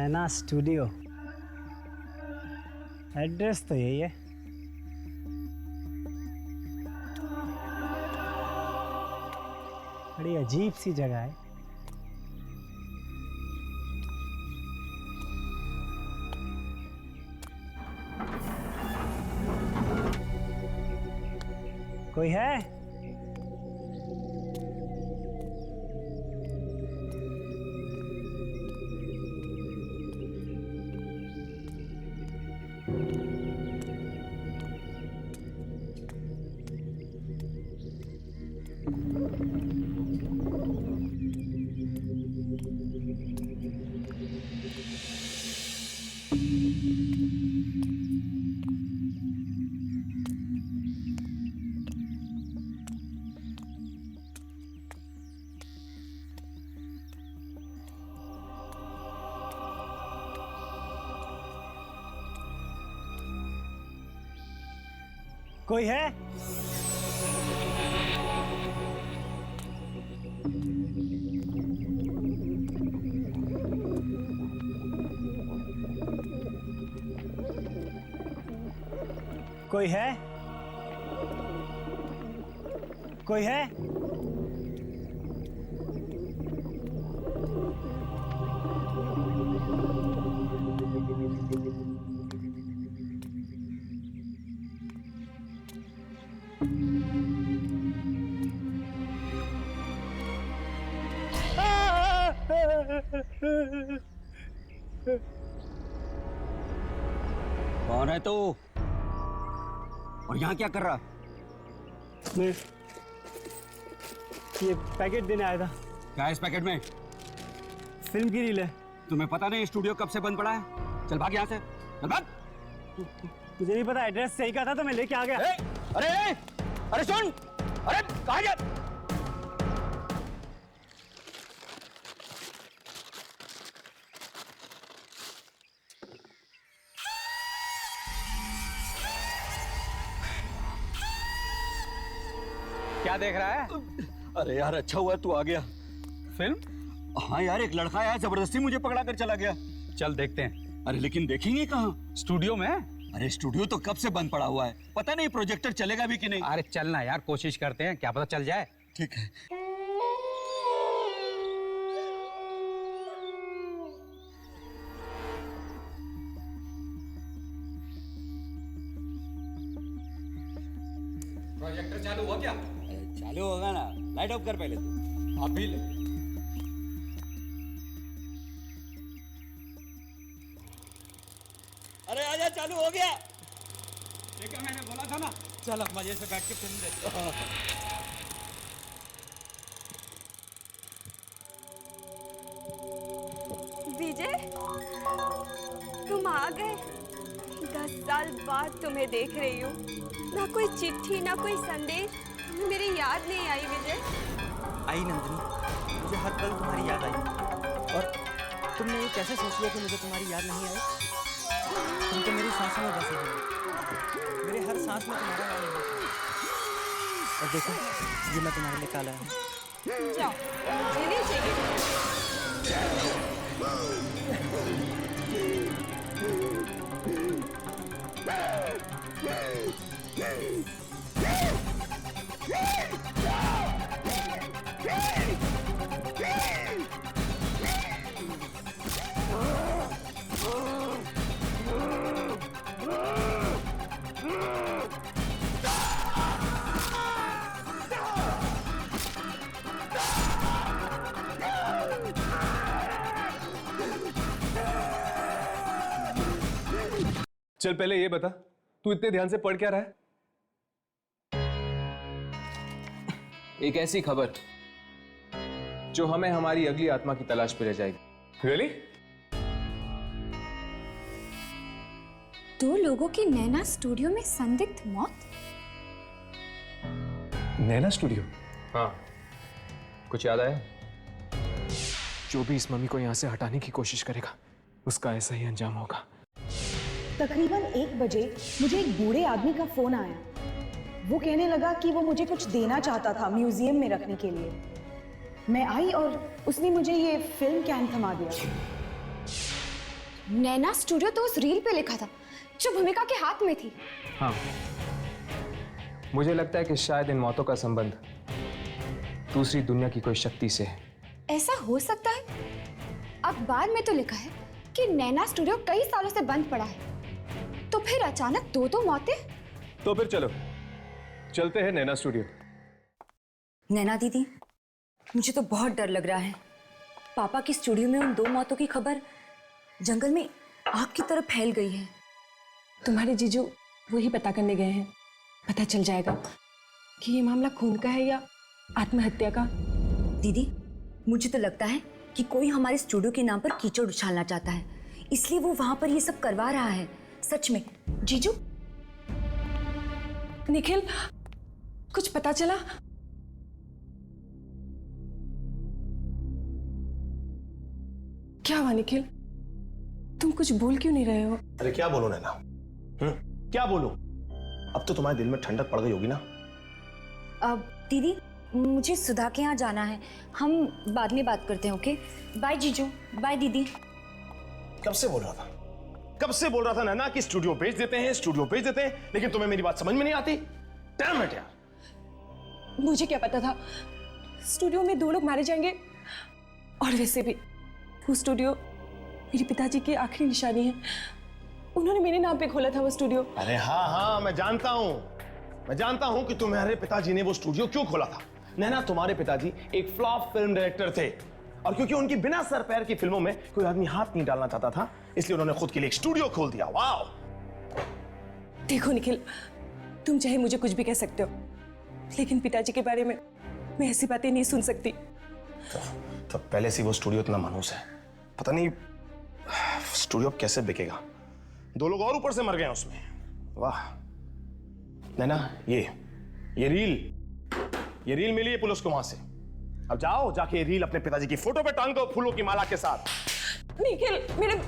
नैना studio, address तो यही है। बड़ी अजीब सी जगह है। कोई है? कोई है? कोई है? कोई है? कौन है तू? और यहाँ क्या कर रहा? मैं ये पैकेट देने आया था। क्या है इस पैकेट में? फिल्म की रील है। तुम्हें पता नहीं स्टूडियो कब से बंद पड़ा है? चल भाग यहाँ से, चल भाग। मुझे नहीं पता, एड्रेस सही का था तो मैं लेके आ गया। अरे अरे सुन, अरे कहाँ गया? क्या देख रहा है? अरे यार अच्छा हुआ तू आ गया। फिल्म? हाँ यार, एक लड़का आया जबरदस्ती मुझे पकड़ा कर चला गया। चल देखते हैं। अरे लेकिन देखेंगे कहाँ? स्टूडियो में। अरे स्टूडियो तो कब से बंद पड़ा हुआ है, पता नहीं प्रोजेक्टर चलेगा भी कि नहीं। अरे चलना यार, कोशिश करते हैं, क्या पता चल जाए। ठीक है। प्रोजेक्टर चालू हुआ क्या? चालू होगा ना, लाइट ऑफ कर पहले तू। अभी ले। अरे आजा, चालू हो गया। देखा, मैंने बोला था ना। चलो मजे से बैठ के फिल्म देखते हैं। विजय, तुम आ गए। 10 साल बाद तुम्हें देख रही हूँ। ना कोई चिट्ठी, ना कोई संदेश, तुम्हें मेरी याद नहीं आई विजय? आई नंदिनी, मुझे हर पल तुम्हारी याद आई। और तुमने ये कैसे सोच लिया कि मुझे तुम्हारी याद नहीं आई? तुम तो मेरी सांसों में बसे हो, मेरे हर सांस में तुम्हारा नाम है। और देखो, ये मैं तुम्हारे लिए काला हूँ। जाओ, मुझे नहीं चाहिए। चल पहले ये बता, तू इतने ध्यान से पढ़ क्या रहा है? एक ऐसी खबर जो हमें हमारी अगली आत्मा की तलाश पे ले जाएगी। Really? 2 लोगों की नैना स्टूडियो में संदिग्ध मौत। नैना स्टूडियो? हाँ, कुछ याद आया? जो भी इस मम्मी को यहाँ से हटाने की कोशिश करेगा, उसका ऐसा ही अंजाम होगा। तकरीबन 1 बजे मुझे एक बूढ़े आदमी का फोन आया। वो कहने लगा कि वो मुझे कुछ देना चाहता था म्यूजियम में रखने के लिए। मैं आई और उसने मुझे ये फिल्म कैन थमा दिया। नैना स्टूडियो तो उस रील पे लिखा था जो भूमिका के हाथ में थी। हाँ, मुझे लगता है कि शायद इन मौतों का संबंध दूसरी दुनिया की कोई शक्ति से है। ऐसा हो सकता है। अखबार में तो लिखा है कि नैना स्टूडियो कई सालों से बंद पड़ा है, तो फिर अचानक दो मौतें। तो फिर चलो चलते हैं नैना स्टूडियो। नैना दीदी, मुझे तो बहुत डर लग रहा है। पापा की स्टूडियो में उन 2 मौतों की खबर जंगल में आग की तरह फैल गई है। तुम्हारे जीजू वही पता करने गए हैं। पता चल जाएगा कि ये मामला खून का है या आत्महत्या का। दीदी, मुझे तो लगता है कि कोई हमारे स्टूडियो के नाम पर कीचड़ उछालना चाहता है, इसलिए वो वहां पर ये सब करवा रहा है। सच में जीजू। निखिल, कुछ पता चला? क्या हुआ निखिल? तुम कुछ बोल क्यों नहीं रहे हो? अरे क्या बोलूं नैना? क्या बोलूं? अब तो तुम्हारे दिल में ठंडक पड़ गई होगी ना? अब दीदी, मुझे सुधा के यहाँ जाना है, हम बाद में बात करते हैं। ओके, बाय जीजू, बाय दीदी। कब से बोल रहा था? कब से बोल रहा था नैना कि स्टूडियो बेच देते हैं, स्टूडियो बेच देते हैं, लेकिन तुम्हें मेरी बात समझ में नहीं आती। डैम इट यार। मुझे क्या पता था स्टूडियो में 2 लोग मारे जाएंगे। और वैसे भी वो स्टूडियो मेरे पिताजी की आखिरी निशानी है। उन्होंने मेरे नाम पे खोला था वो स्टूडियो। अरे हाँ, मैं जानता हूं कि तुम्हारे पिताजी ने वो स्टूडियो क्यों खोला था। नैना, तुम्हारे पिताजी एक फ्लॉप फिल्म डायरेक्टर थे, और क्योंकि उनकी बिना सर पैर की फिल्मों में कोई आदमी हाथ नहीं डालना चाहता था, इसलिए उन्होंने खुद के लिए एक स्टूडियो खोल दिया। वाओ! देखो निखिल, तुम चाहे मुझे कुछ भी कह सकते हो, लेकिन पिताजी के बारे में मैं ऐसी बातें नहीं सुन सकती। तो पहले से वो स्टूडियो इतना मनहूस है, पता नहीं स्टूडियो अब कैसे बिकेगा। 2 लोग और ऊपर से मर गए उसमें। वाह नैना, ये रील मिली है पुलिस को वहां से। अब जाओ, जाके ये रील अपने पिताजी की फोटो पे टांग दो फूलों की माला के साथ। निखिल, मेरे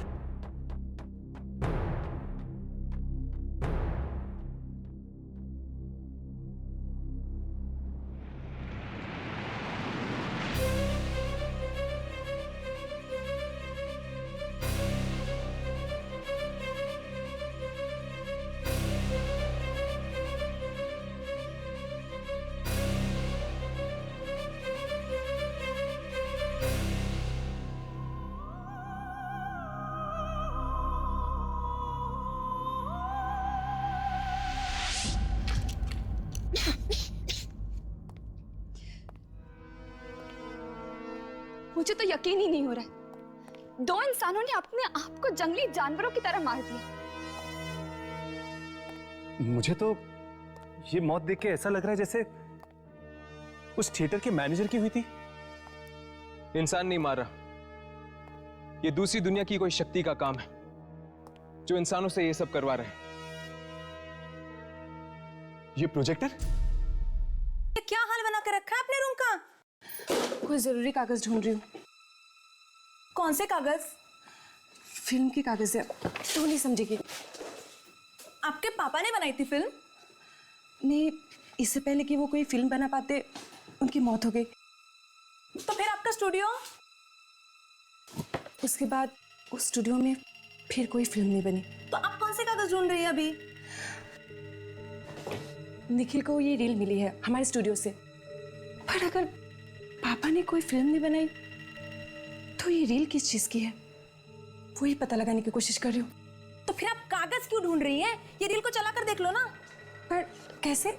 मुझे तो यकीन ही नहीं हो रहा है। 2 इंसानों ने अपने आप को जंगली जानवरों की तरह मार दिया। मुझे तो ये मौत देख के ऐसा लग रहा है जैसे उस थिएटर के मैनेजर की हुई थी। इंसान नहीं मार रहा, ये दूसरी दुनिया की कोई शक्ति का काम है जो इंसानों से ये सब करवा रहे हैं। ये प्रोजेक्टर? क्या हाल बना कर रखा है अपने रूम का? कोई जरूरी कागज ढूंढ रही हूँ। कौन से कागज? फिल्म की कागज है, तो नहीं समझेगी। आपके पापा ने बनाई थी फिल्म? नहीं, इससे पहले कि वो कोई फिल्म बना पाते उनकी मौत हो गई। तो फिर आपका स्टूडियो? उसके बाद उस स्टूडियो में फिर कोई फिल्म नहीं बनी। तो आप कौन से कागज ढूंढ रही है अभी? निखिल को ये रील मिली है हमारे स्टूडियो से, पर अगर पापा ने कोई फिल्म नहीं बनाई तो ये रील किस चीज की है, वही पता लगाने की कोशिश कर रही हूँ। तो फिर आप कागज क्यों ढूंढ रही हैं? ये रील को चला कर देख लो ना। पर कैसे?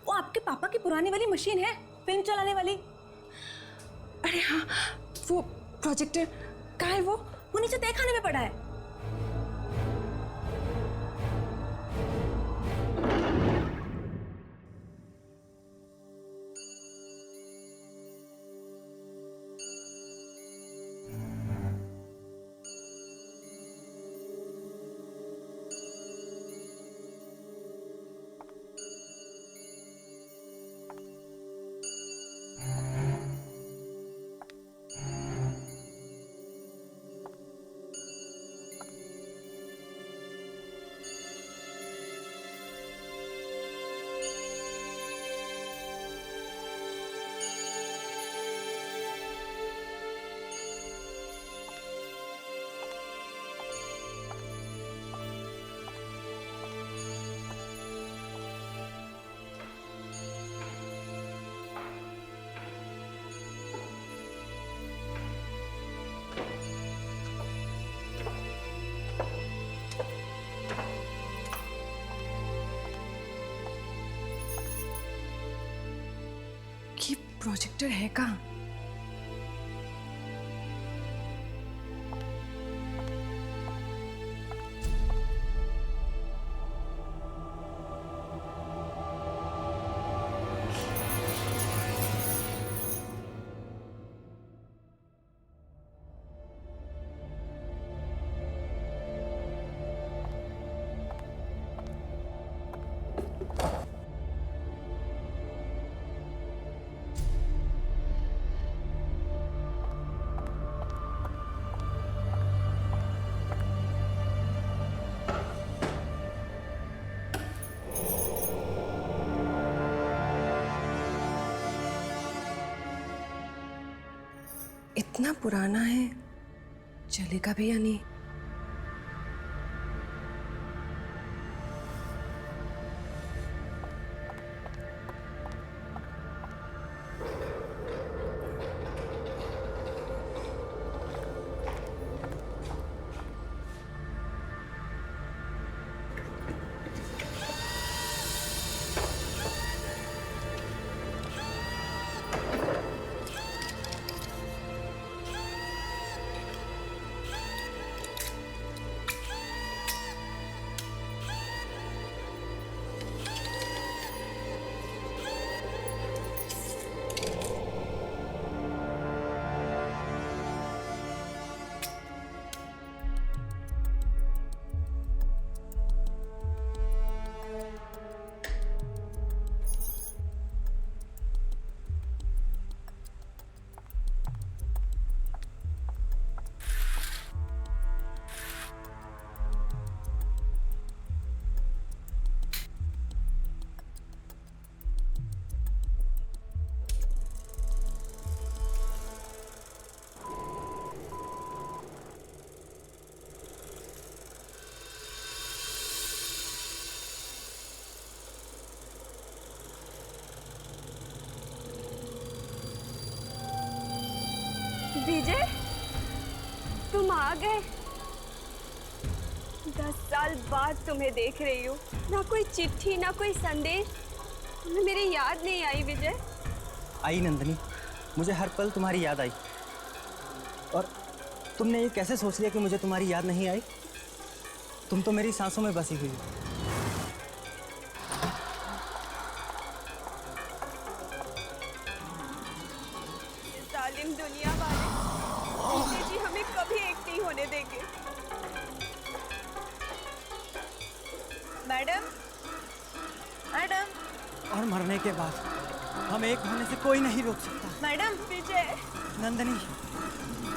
वो आपके पापा की पुरानी वाली मशीन है, फिल्म चलाने वाली। अरे हाँ, वो प्रोजेक्टर कहाँ है? वो नीचे तय खाने में पड़ा है। प्रोजेक्टर है कहाँ? इतना पुराना है, चलेगा भी या नहीं? विजय, तुम आ गए। 10 साल बाद तुम्हें देख रही हूँ। ना कोई चिट्ठी, ना कोई संदेश। तुम्हें मेरी याद नहीं आई विजय? आई नंदनी, मुझे हर पल तुम्हारी याद आई। और तुमने ये कैसे सोच लिया कि मुझे तुम्हारी याद नहीं आई? तुम तो मेरी सांसों में बसी हुई हो। जालिम दुनिया वाले जी हमें कभी एक नहीं होने देंगे। Madam, madam. और मरने के बाद हम एक होने से कोई नहीं रोक सकता। मैडम, विजय। नंदनी,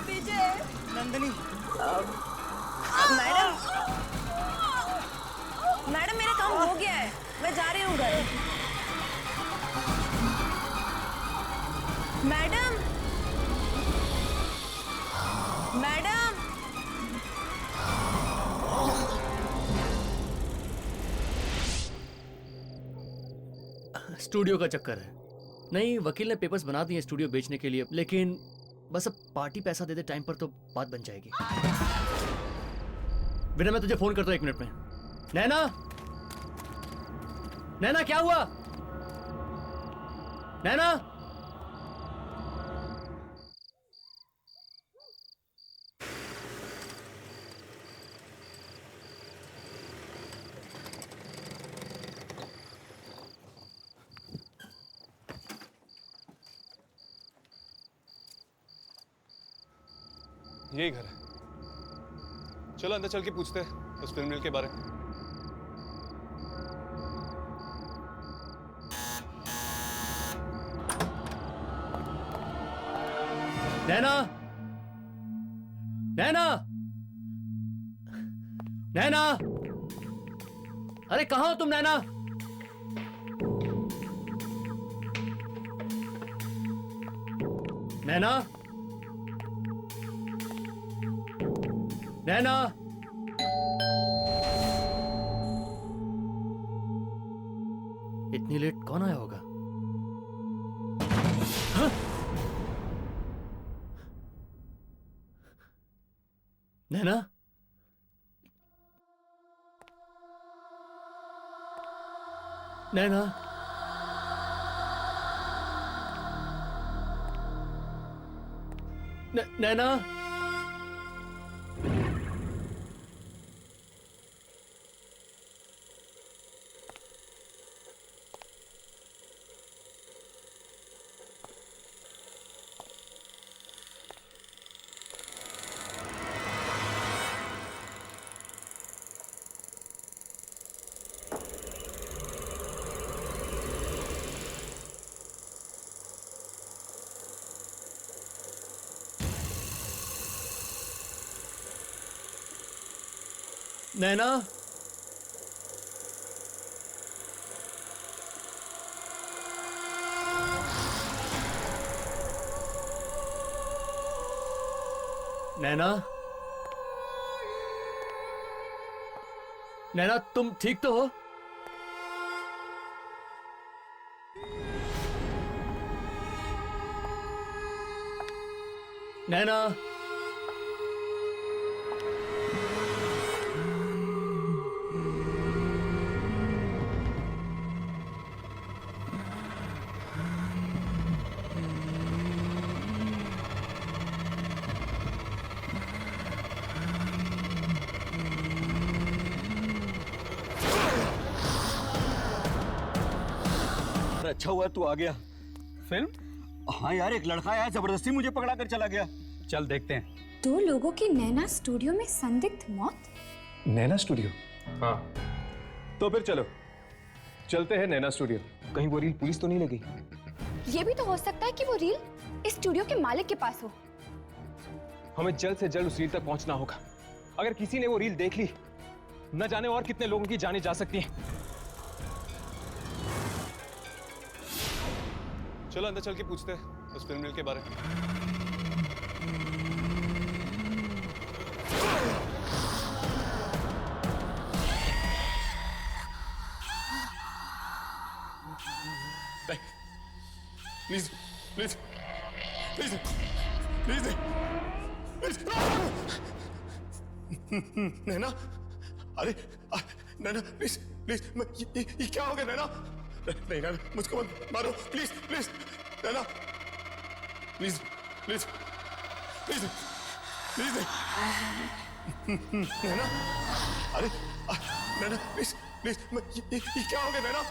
विजय। नंदनी। मैडम, मैडम मेरा काम हो गया है, मैं जा रही हूँ घर। Madam, madam. स्टूडियो का चक्कर है। नहीं, वकील ने पेपर्स बना दिए स्टूडियो बेचने के लिए, लेकिन बस अब पार्टी पैसा दे दे टाइम पर तो बात बन जाएगी। बिना, मैं तुझे फोन करता हूँ 1 मिनट में। नैना, नैना क्या हुआ? नैना, यही घर है। चलो अंदर चल के पूछते हैं उस फिल्म रील के बारे में। नैना, नैना, नैना, अरे कहाँ हो तुम नैना? नैना, नैना, इतनी लेट कौन आया होगा? हाँ? नैना, नैना, नैना। नैना। नैना। नैना, तुम ठीक तो हो? नैना। अच्छा हुआ तू आ गया। फिल्म? हाँ यार, एक लड़का आया जबरदस्ती मुझे पकड़ा कर चला गया। चल देखते हैं। 2 लोगों की नैना स्टूडियो में संदिग्ध मौत। नैना स्टूडियो? हाँ, तो फिर चलो चलते हैं नैना स्टूडियो। कहीं वो रील पुलिस तो नहीं लगी? ये भी तो हो सकता है कि वो रील इस स्टूडियो के मालिक के पास हो। हमें जल्द से जल्द उस रील तक पहुंचना होगा। अगर किसी ने वो रील देख ली, न जाने और कितने लोगों की जानें जा सकती हैं। चलो अंदर चल के पूछते हैं उस फिल्म रील के बारे में। Please please please please Naina, अरे नैना प्लीज प्लीज, ये क्या हो गया नैना? नहीं नैना, मुझको मत मारो please please Naina, please please please please Naina, अरे नैना प्लीज प्लीज, ये क्या हो गया नैना?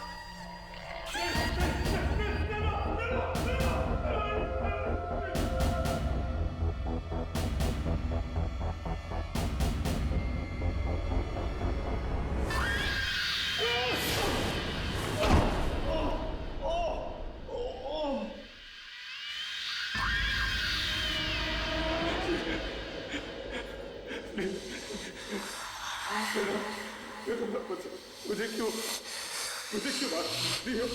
मुझे क्यों बात दी हो?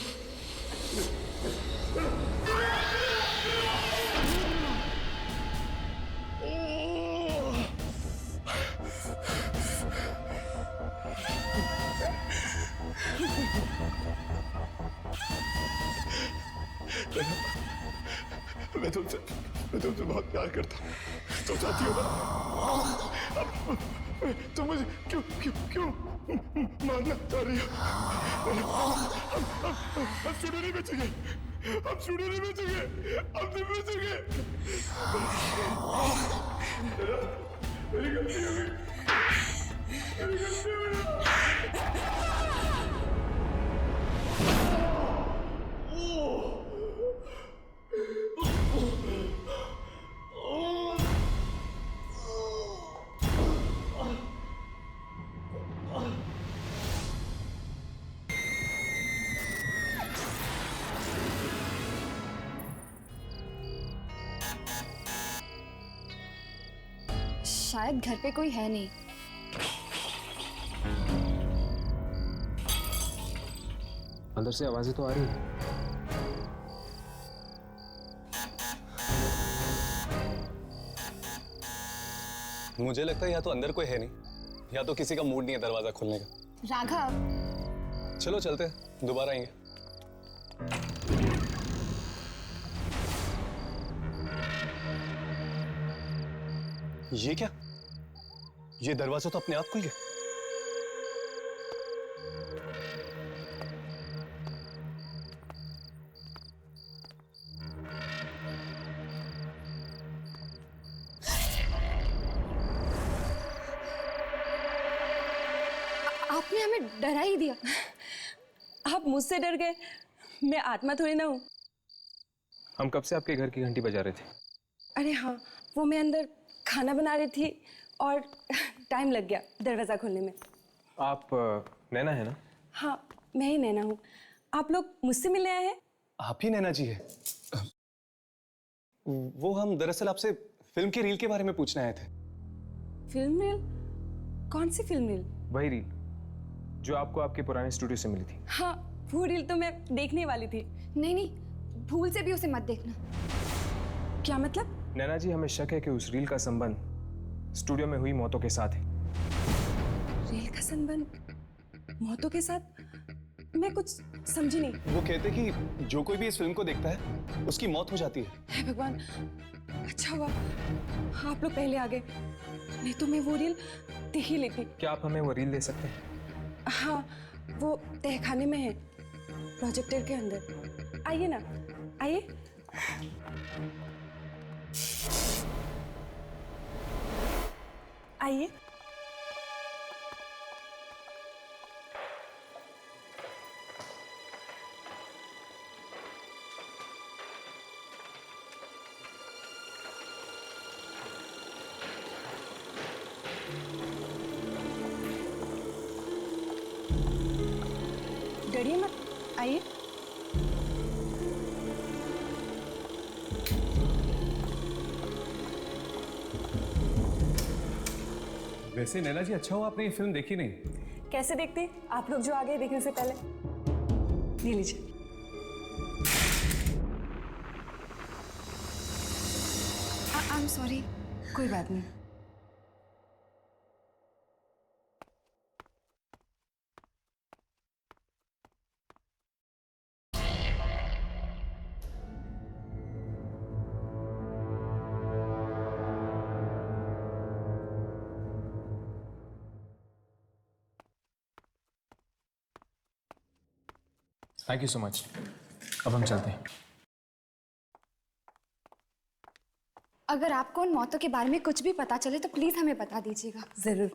मैं तुमसे बहुत प्यार करता हूँ। तुम चाहती हो ना? तुम मुझे क्यों क्यों क्यों मारना चाह रही हो? हम स्टूडियो नहीं बेचेंगे, हम स्टूडियो नहीं बेचेंगे, हम नहीं बेचेंगे। मेरी गलती हो गई, मेरी गलती हो गई। शायद घर पे कोई है नहीं। अंदर से आवाजें तो आ रही है। मुझे लगता है या तो अंदर कोई है नहीं, या तो किसी का मूड नहीं है दरवाजा खोलने का। राघव, चलो चलते हैं, दोबारा आएंगे। ये क्या? ये दरवाजा तो अपने आप खुल गया। डरा ही दिया। आप मुझसे डर गए, मैं आत्मा थोड़ी ना हूँ। हम कब से आपके घर की घंटी बजा रहे थे। अरे हाँ, वो मैं अंदर खाना बना रही थी और टाइम लग गया दरवाज़ा खोलने में। आप नैना है ना? हाँ, मैं ही नैना हूँ। आप लोग मुझसे मिलने आए हैं? आप ही नैना जी है? वो हम दरअसल आपसे फिल्म की रील के बारे में पूछने आए थे। Film reel? कौन सी फिल्म रील? वही रील जो आपको आपके पुराने स्टूडियो से मिली थी। हाँ, वो रील तो मैं देखने वाली थी। नहीं नहीं, भूल से भी उसे मत देखना। क्या मतलब? नैना जी, हमें शक है कि उस रील का संबंध स्टूडियो में हुई मौतों के साथ है। रील का संबंध मौतों के साथ? मैं कुछ समझी नहीं। वो कहते कि जो कोई भी इस फिल्म को देखता है उसकी मौत हो जाती है। हे भगवान, अच्छा हुआ आप लोग पहले आ गए, नहीं तो मैं वो रील देख ही लेती। क्या आप हमें वो रील दे सकते हैं? हाँ, वो तहखाने में है, प्रोजेक्टर के अंदर। आइए ना, आइए। आइए। डरिए मत, आइए। वैसे नैना जी, अच्छा हो आपने ये फिल्म देखी नहीं। कैसे देखते आप लोग जो आ गए देखने से पहले। ये लीजिए। I am sorry. कोई बात नहीं। Thank you so much. अब हम चलते हैं। अगर आपको उन मौतों के बारे में कुछ भी पता चले तो प्लीज हमें बता दीजिएगा। जरूर।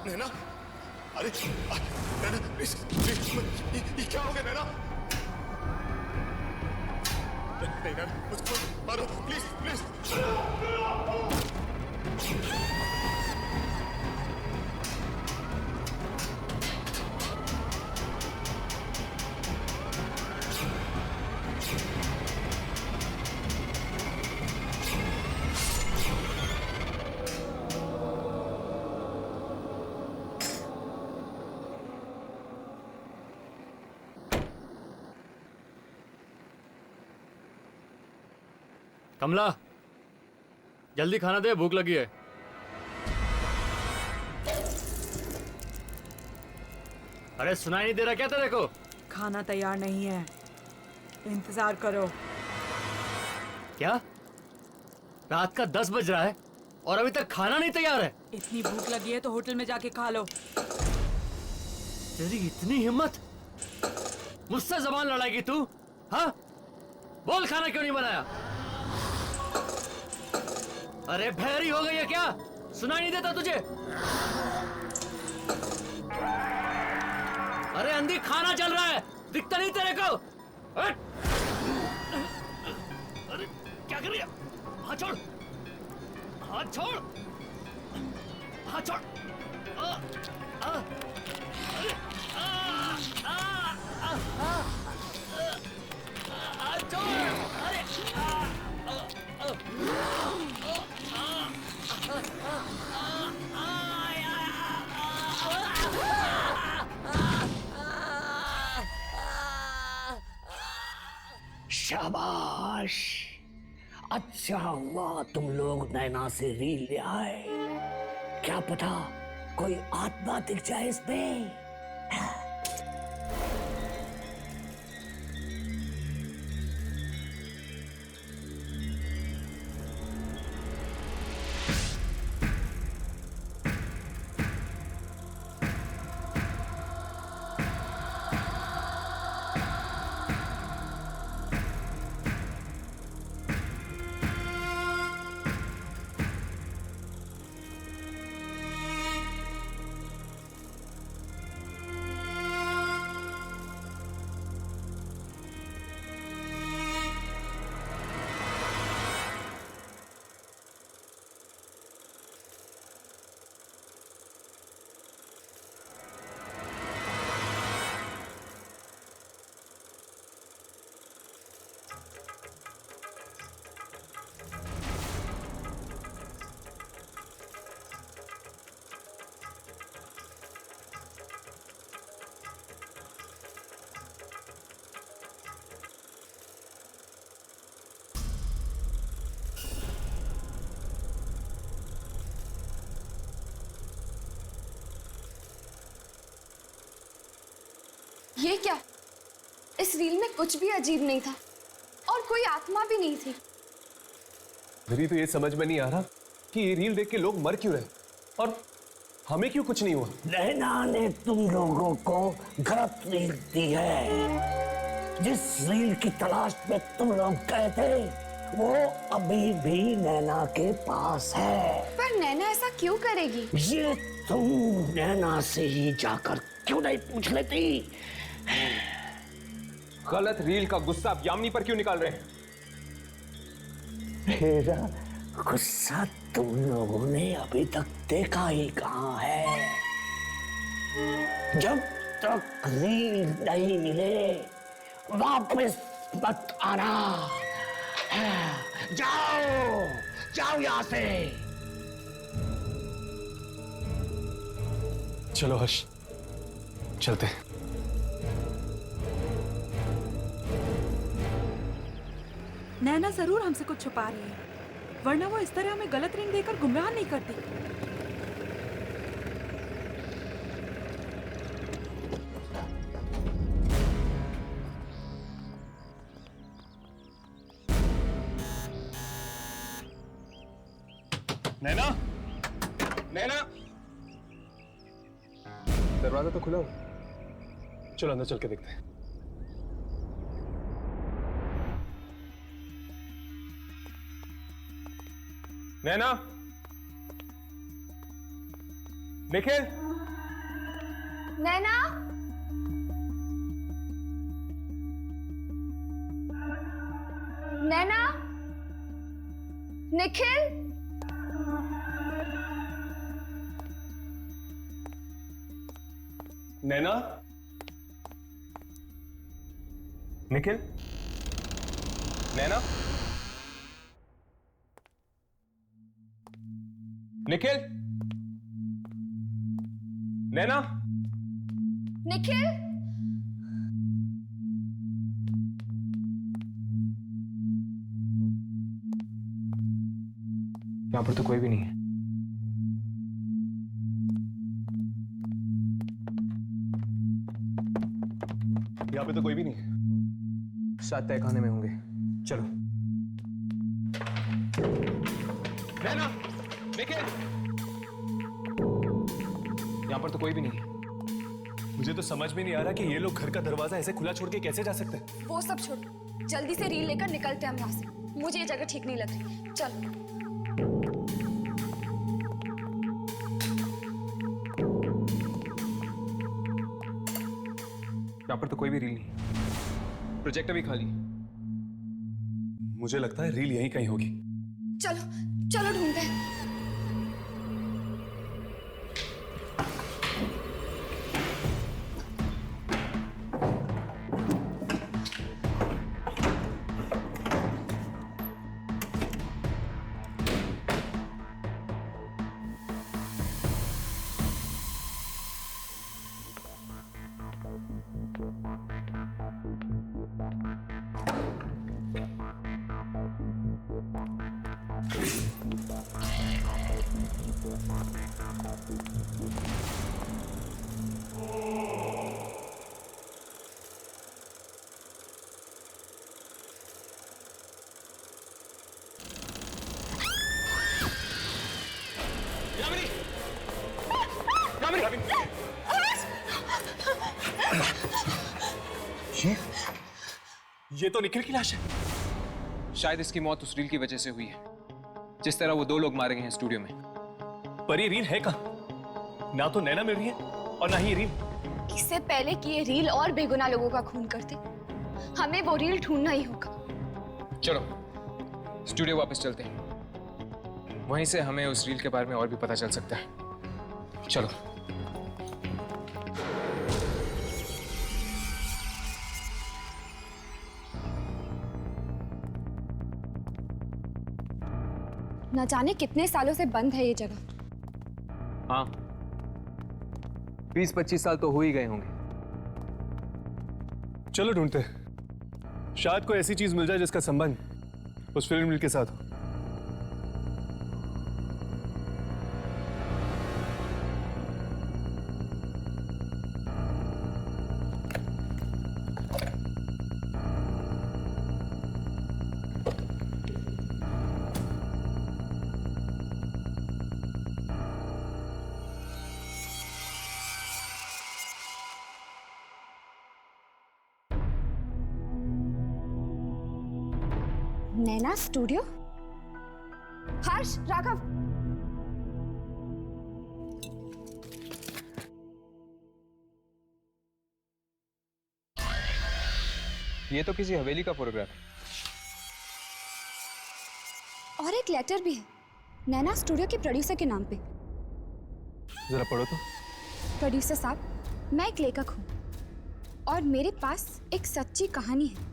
नैना, अरे नैना प्लीज प्लीज, ये क्या हो गया नैना? नहीं नैना, मुझको मारो प्लीज प्लीज। कमला, जल्दी खाना दे, भूख लगी है। अरे सुनाई नहीं दे रहा क्या तेरे को? खाना तैयार नहीं है, इंतजार करो। क्या? रात का 10 बज रहा है और अभी तक खाना नहीं तैयार है? इतनी भूख लगी है तो होटल में जाके खा लो। तेरी इतनी हिम्मत, मुझसे जबान लड़ाएगी तू? हाँ, बोल खाना क्यों नहीं बनाया? अरे भैरी हो गई है क्या? सुनाई नहीं देता तुझे? अरे अंधी, खाना चल रहा है, दिखता नहीं तेरे को? हट! हाथ छोड़, हाथ छोड़, हाथ छोड़। हाथ छोड़, अरे शाबाश, अच्छा हुआ तुम लोग नैना से रील ले आए। क्या पता कोई आत्मा दिख जाए इसमें। ये क्या? इस रील में कुछ भी अजीब नहीं था और कोई आत्मा भी नहीं थी। मेरी तो ये समझ में नहीं आ रहा कि ये रील देख के लोग मर क्यों रहे और हमें क्यों कुछ नहीं हुआ। नैना ने तुम लोगों को गलत रील दी है। जिस रील की तलाश में तुम लोग गए थे वो अभी भी नैना के पास है। पर नैना ऐसा क्यों करेगी? ये तुम नैना से ही जाकर क्यों नहीं पूछ लेती? गलत रील का गुस्सा आप यामिनी पर क्यों निकाल रहे हैं? मेरा गुस्सा तुम लोगों ने अभी तक देखा ही कहाँ है। जब तक रील नहीं मिले वापस मत आना। जाओ जाओ यहाँ से। चलो हर्ष, चलते हैं। नैना जरूर हमसे कुछ छुपा रही है, वरना वो इस तरह हमें गलत रिंग देकर गुमराह नहीं करती। नैना, नैना, दरवाजा तो खुला हो। चलो अंदर चल के देखते हैं। नैना, निखिल, नैना, नैना, निखिल, नैना, निखिल, नैना, निखिल, नैना, निखिल, यहां पर तो कोई भी नहीं है। यहाँ पे तो कोई भी नहीं है। शायद तहखाने में होंगे। चलो। नैना, निखिल, यहाँ पर तो कोई भी नहीं है। मुझे तो समझ में नहीं आ रहा कि ये लोग घर का दरवाजा ऐसे खुला छोड़ के कैसे जा सकते हैं। वो सब छोड़, जल्दी से रील लेकर निकलते हैं हम यहाँ से। मुझे ये जगह ठीक नहीं लग रही। चल। यहाँ पर तो कोई भी रील नहीं। प्रोजेक्टर भी खाली। मुझे लगता है रील यहीं कहीं होगी। चलो चलो ढूंढते हैं। ये तो निखिल की लाश है। शायद इसकी मौत उस रील की वजह से हुई है, जिस तरह वो 2 लोग मारे गए हैं स्टूडियो में। पर ये रील है कहाँ? ना तो नैना मिल रही है और ना ही ये रील। इससे पहले कि ये रील और बेगुनाह लोगों का खून करते, हमें वो रील ढूंढना ही होगा। चलो स्टूडियो वापस चलते हैं, वहीं से हमें उस रील के बारे में और भी पता चल सकता है। चलो। न जाने कितने सालों से बंद है ये जगह। हाँ, 20-25 साल तो हो ही गए होंगे। चलो ढूंढते हैं, शायद कोई ऐसी चीज मिल जाए जिसका संबंध उस फिल्म रील के साथ हो। नैना स्टूडियो? हर्ष, राघव, ये तो किसी हवेली का फोटोग्राफ है। और एक लेटर भी है नैना स्टूडियो के प्रोड्यूसर के नाम पे। जरा पढ़ो तो। प्रोड्यूसर साहब, मैं एक लेखक हूँ और मेरे पास एक सच्ची कहानी है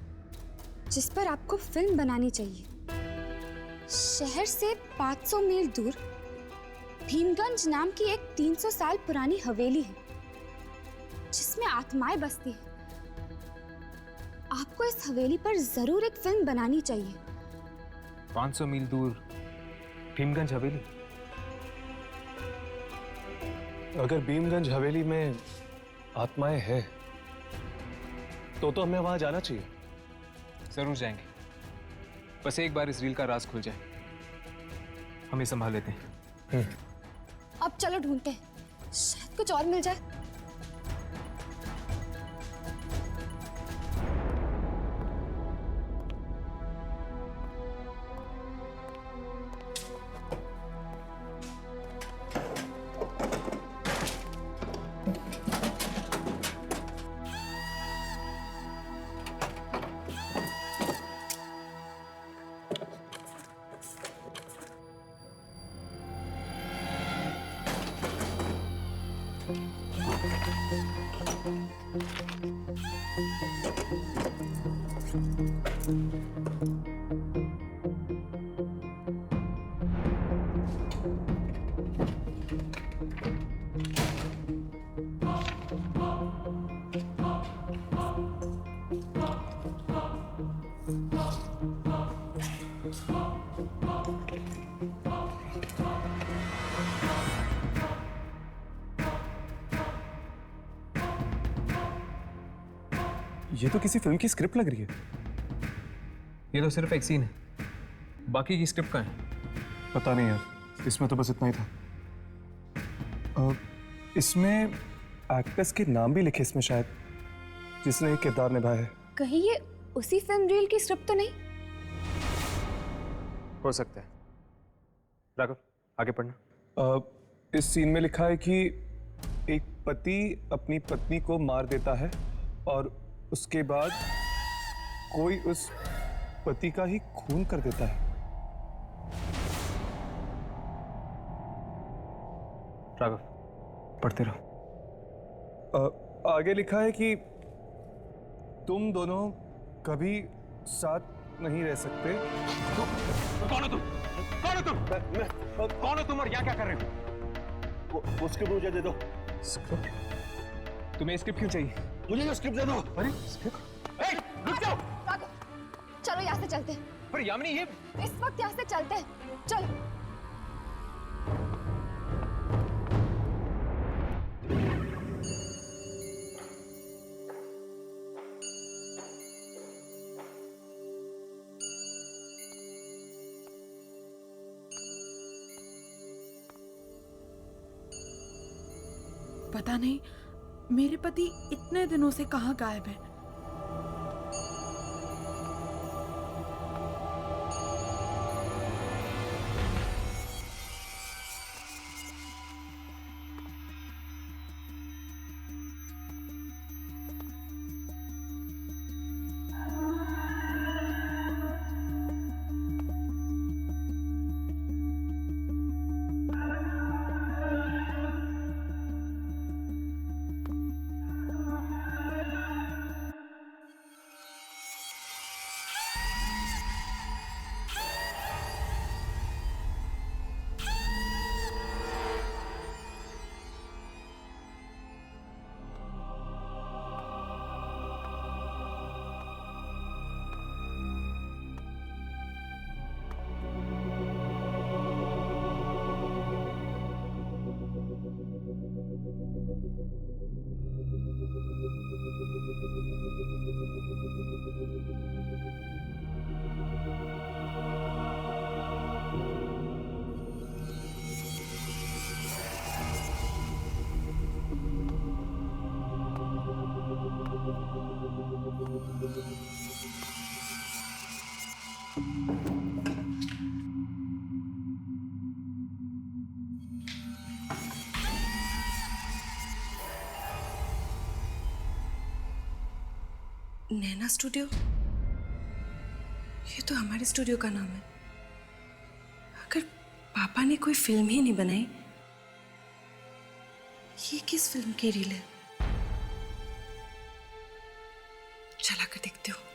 जिस पर आपको फिल्म बनानी चाहिए। शहर से 500 मील दूर भीमगंज नाम की एक 300 साल पुरानी हवेली है जिसमें आत्माएं बसती हैं। आपको इस हवेली पर जरूर एक फिल्म बनानी चाहिए। 500 मील दूर भीमगंज हवेली? अगर भीमगंज हवेली में आत्माएं हैं तो हमें वहां जाना चाहिए। जरूर जाएंगे, बस एक बार इस रील का राज खुल जाए, हम ये संभाल लेते हैं। अब चलो ढूंढते हैं, शायद कुछ और मिल जाए। ये तो किसी फिल्म की स्क्रिप्ट लग रही है। ये तो सिर्फ एक सीन है, बाकी की स्क्रिप्ट कहाँ है? पता नहीं यार, इसमें तो बस इतना ही था। इसमें एक्टर्स के नाम भी लिखे इसमें शायद, जिसने ये किरदार निभाया है। कहीं ये उसी फिल्म रील की स्क्रिप्ट तो नहीं? हो सकता है। राघव, आगे पढ़ना। इस सीन में लिखा है कि एक पति अपनी पत्नी को मार देता है और उसके बाद कोई उस पति का ही खून कर देता है। राघव, पढ़ते रहो। आगे लिखा है कि तुम दोनों कभी साथ नहीं रह सकते। कौन हो तुम? कौन हो तुम? कौन हो तुम और यहाँ क्या कर रहे हो? वो स्क्रिप्ट मुझे दे दो। स्क्रिप्ट? तुम्हें स्क्रिप्ट क्यों चाहिए? मुझे स्क्रिप्ट दे दो। अरे स्क्रिप्ट? रुक जाओ। राघव, चलो यहाँ से चलते हैं। पर यामिनी, ये इस वक्त यहाँ से चलते हैं, चलो। पता नहीं मेरे पति इतने दिनों से कहाँ गायब है। नैना स्टूडियो? ये तो हमारे स्टूडियो का नाम है। अगर पापा ने कोई फिल्म ही नहीं बनाई, ये किस फिल्म की रील है? चला कर देखती हूँ।